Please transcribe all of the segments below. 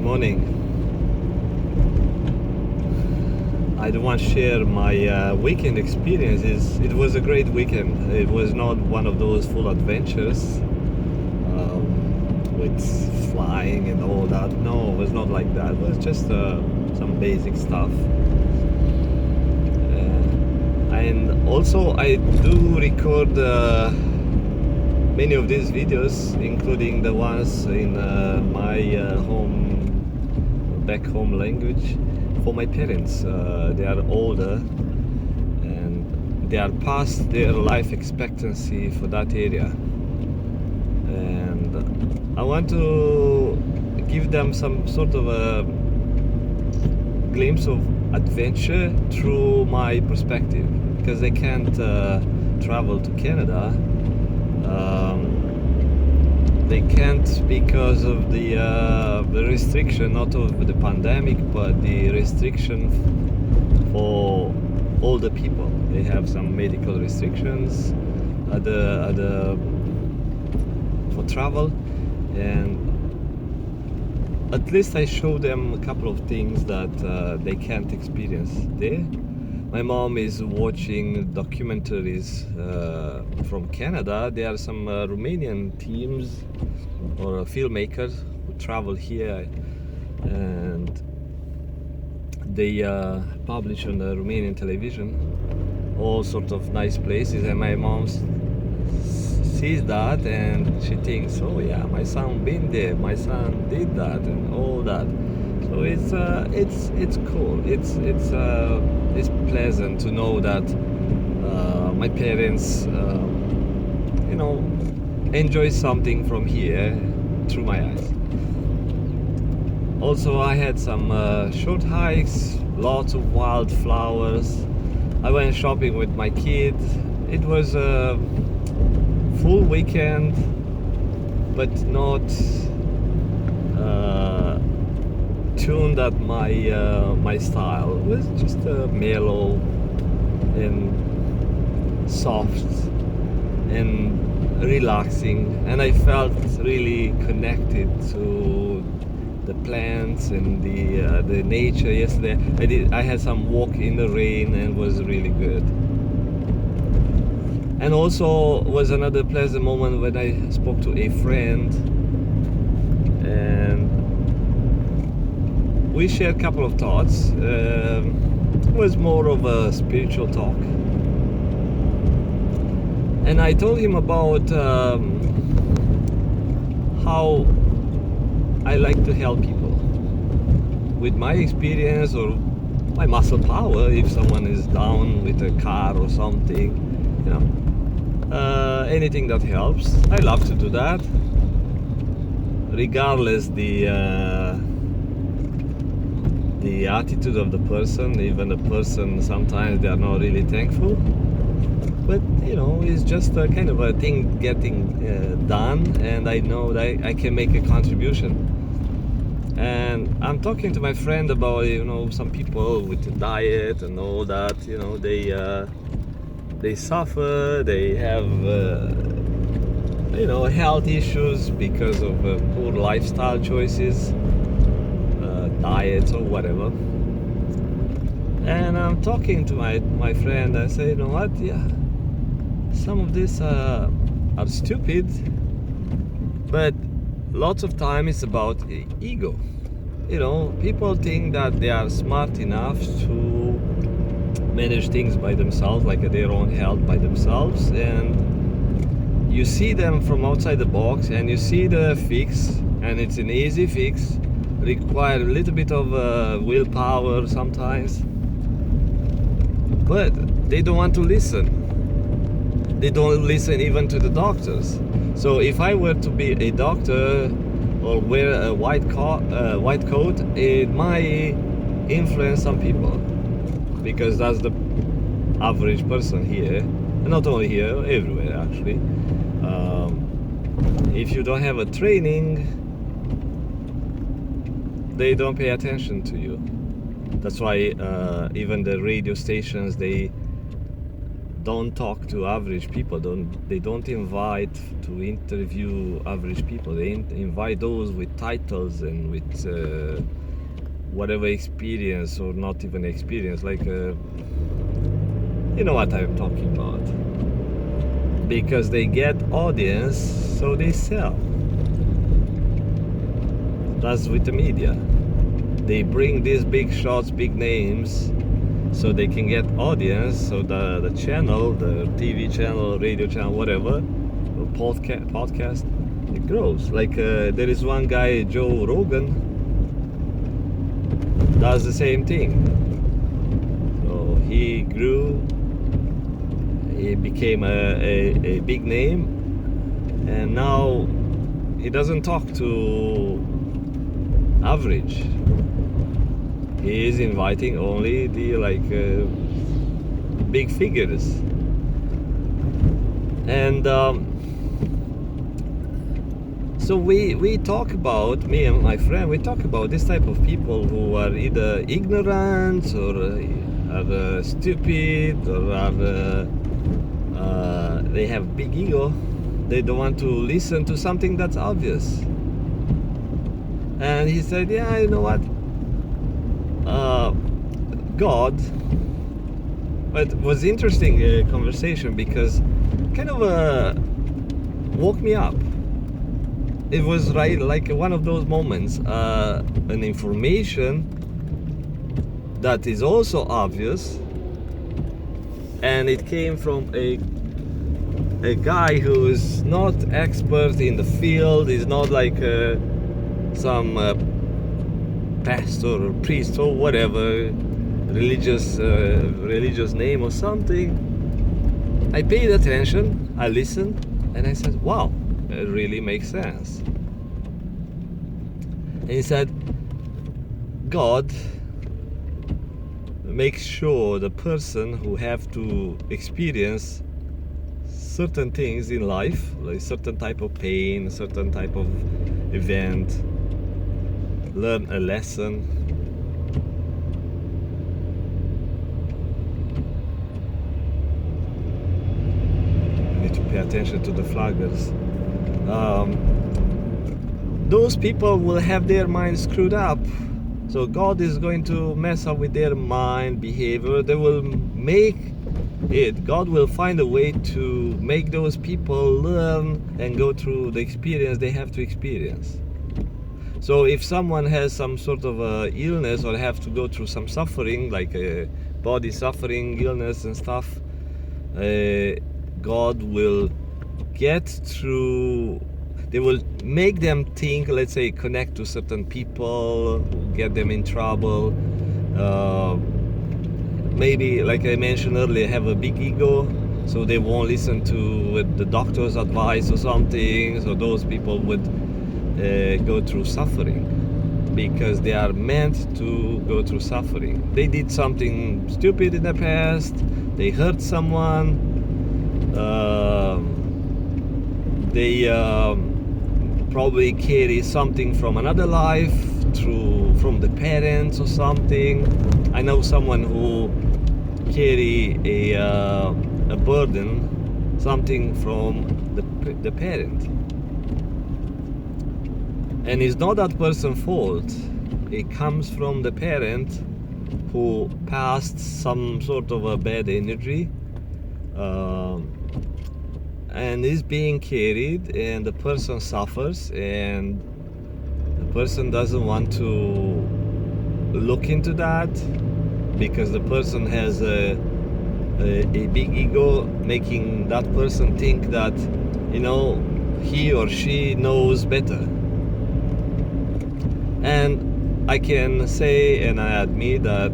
morning. I do want to share my weekend experiences. It was a great weekend. It was not one of those full adventures with flying and all that. No, it was not like that. It was just some basic stuff. And also I do record many of these videos, including the ones in my back home language, for my parents. They are older and they are past their life expectancy for that area, and I want to give them some sort of a glimpse of adventure through my perspective, because they can't travel to Canada. They can't because of the restriction, not of the pandemic, but the restriction for older people. They have some medical restrictions for travel, and at least I show them a couple of things that they can't experience there. My mom is watching documentaries from Canada. There are some Romanian teams or filmmakers who travel here, and they publish on the Romanian television all sorts of nice places, and my mom sees that and she thinks, oh yeah, my son been there, my son did that and all that. So it's cool. It's pleasant to know that my parents, enjoy something from here through my eyes. Also, I had some short hikes, lots of wildflowers. I went shopping with my kids. It was a full weekend, but not tuned at my style. It was just mellow and soft and relaxing, and I felt really connected to the plants and the nature. Yesterday I had some walk in the rain and it was really good. And also was another pleasant moment when I spoke to a friend, and we shared a couple of thoughts. It was more of a spiritual talk, and I told him about how I like to help people with my experience or my muscle power. If someone is down with a car or something, anything that helps, I love to do that, regardless the attitude of the person. Even the person, sometimes they are not really thankful, but it's just a kind of a thing getting done, and I know that I can make a contribution. And I'm talking to my friend about some people with the diet and all that. They suffer, they have health issues because of poor lifestyle choices, diets or whatever. And I'm talking to my friend. I say, what? Yeah, some of this are stupid, but lots of time it's about ego. People think that they are smart enough to manage things by themselves, like their own health by themselves, and you see them from outside the box and you see the fix, and it's an easy fix, require a little bit of willpower sometimes, but they don't want to listen. They don't listen even to the doctors. So if I were to be a doctor or wear a white coat, it might influence some people, because that's the average person here, and not only here, everywhere actually. If you don't have a training, they don't pay attention to you. That's why even the radio stations, they don't talk to average people. They don't invite to interview average people. They invite those with titles and with whatever experience or not even experience. Like you know what I'm talking about. Because they get audience, so they sell. That's with the media. They bring these big shots, big names, so they can get audience. So the channel, the TV channel, radio channel, whatever, or podcast, it grows. Like there is one guy, Joe Rogan, does the same thing. So he grew. He became a big name, and now he doesn't talk to average. He is inviting only the big figures. And so we talk about, me and my friend, we talk about this type of people who are either ignorant or are stupid or are they have big ego. They don't want to listen to something that's obvious. And he said, yeah, you know what, God. But it was interesting conversation, because kind of woke me up. It was right like one of those moments, an information that is also obvious, and it came from a guy who is not expert in the field. He's not like some pastor or priest or whatever religious name or something. I paid attention, I listened, and I said, wow, it really makes sense. And he said, God makes sure the person who have to experience certain things in life, like certain type of pain, certain type of event, learn a lesson, I need to pay attention to the flaggers. Those people will have their mind screwed up. So God is going to mess up with their mind, behavior. They will make it. God will find a way to make those people learn and go through the experience they have to experience. So if someone has some sort of illness or have to go through some suffering, like body suffering, illness and stuff, God will get through. They will make them think, let's say, connect to certain people, get them in trouble. Maybe, like I mentioned earlier, have a big ego, so they won't listen to the doctor's advice or something. So those people would go through suffering because they are meant to go through suffering. They did something stupid in the past, they hurt someone, they probably carry something from another life from the parents or something. I know someone who carry a burden, something from the parent, and it's not that person's fault. It comes from the parent who passed some sort of a bad energy, and is being carried, and the person suffers, and the person doesn't want to look into that because the person has a big ego, making that person think that, you know, he or she knows better. And I can say, and I admit that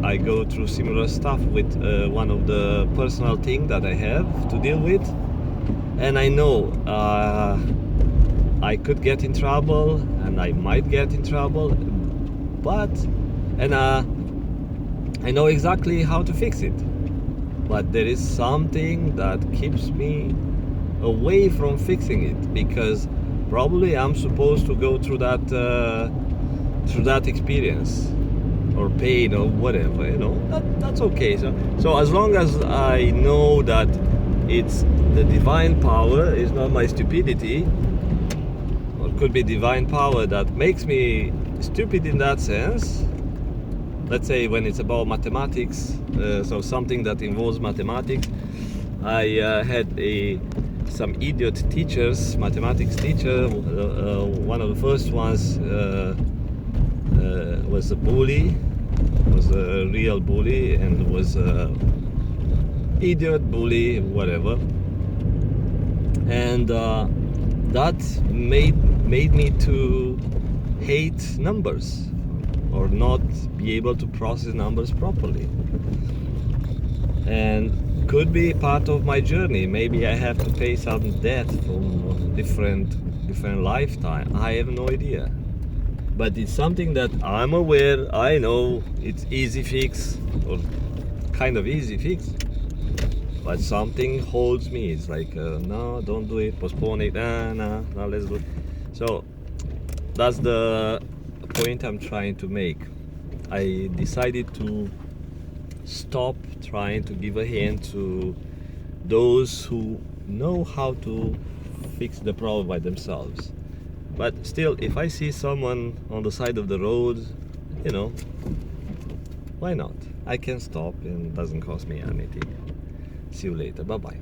I go through similar stuff with one of the personal things that I have to deal with. And I know I could get in trouble, and I might get in trouble, and I know exactly how to fix it. But there is something that keeps me away from fixing it, because probably I'm supposed to go through that experience. or pain or whatever, that's okay. So as long as I know that it's the divine power, is not my stupidity, or could be divine power that makes me stupid in that sense. Let's say when it's about mathematics, so something that involves mathematics. I had some idiot teachers, mathematics teacher. One of the first ones was a bully, was a real bully, and was a idiot bully, whatever. And that made me to hate numbers, or not be able to process numbers properly. And could be part of my journey. Maybe I have to pay some debt from different lifetime. I have no idea. But it's something that I'm aware. I know it's easy fix, or kind of easy fix. But something holds me. It's like, no, don't do it. Postpone it. No, let's do it. So that's the point I'm trying to make. I decided to stop trying to give a hand to those who know how to fix the problem by themselves. But still, if I see someone on the side of the road, why not? I can stop, and it doesn't cost me anything. See you later. Bye bye.